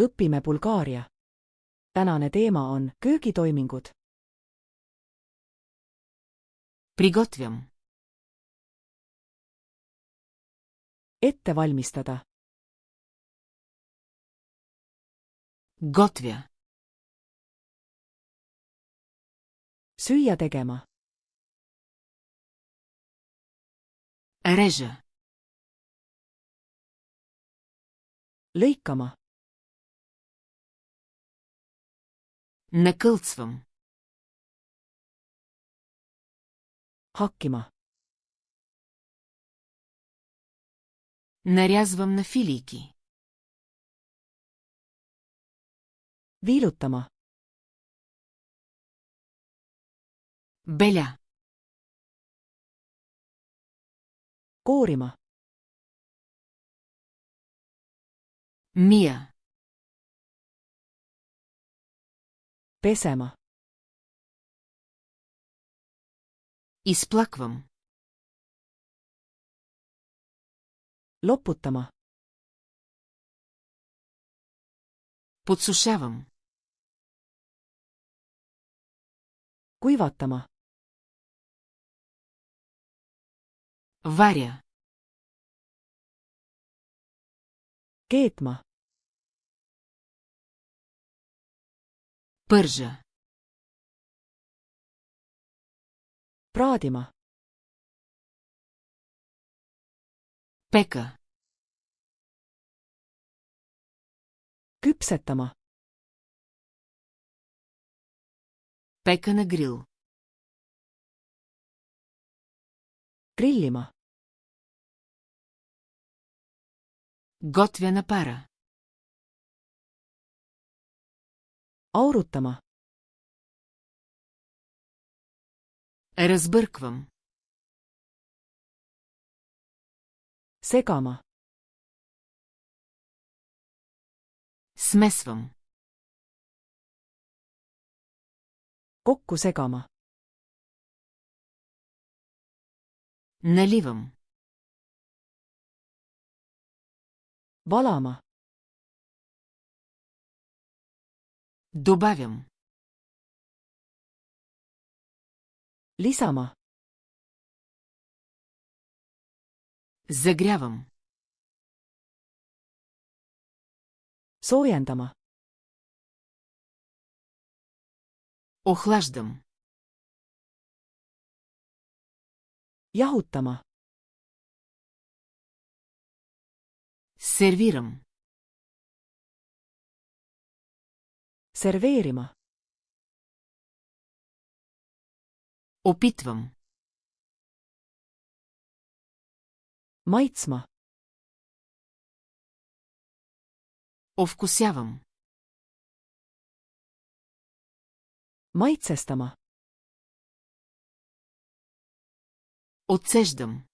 Õpime Bulgaaria. Tänane teema on köögitoimingud. Приготвям. Ette valmistada. Готвя. Süüa tegema. Режа. Lõikama. Накълцвам. Hakkima. Нарязвам на филийки. Viilutama. Беля. Koorima. Мия. Pesema. Изплаквам. Loputama. Подсушавам. Kuivatama. Варя. Keetma. Пържа. Praadima. Пека. Küpsetama. Пека на грил. Grillima. Готвя на пара. Aurutama. Разбърквам. Segama. Смесвам. Kokku segama. Наливам. Valama. Добавям. Lisama. Загрявам. Soojendama. Охлаждам. Jahutama. Сервирам. Serveerima. Опитвам. Maitsma. Овкусявам. Maitsestama. Отцеждам.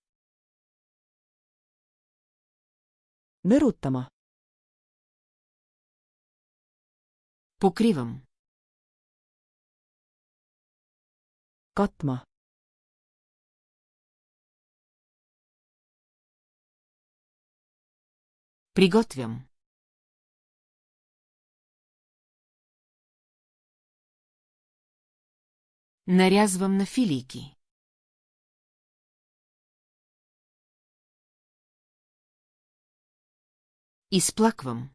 Nõrutama. Покривам. Katma. Приготвям. Нарязвам на филийки. Изплаквам.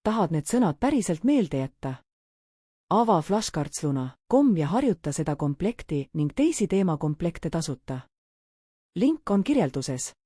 Tahad need sõnad päriselt meelde jätta? Ava flashcardsluna, kom ja harjuta seda komplekti ning teisi teemakomplekte tasuta. Link on kirjelduses.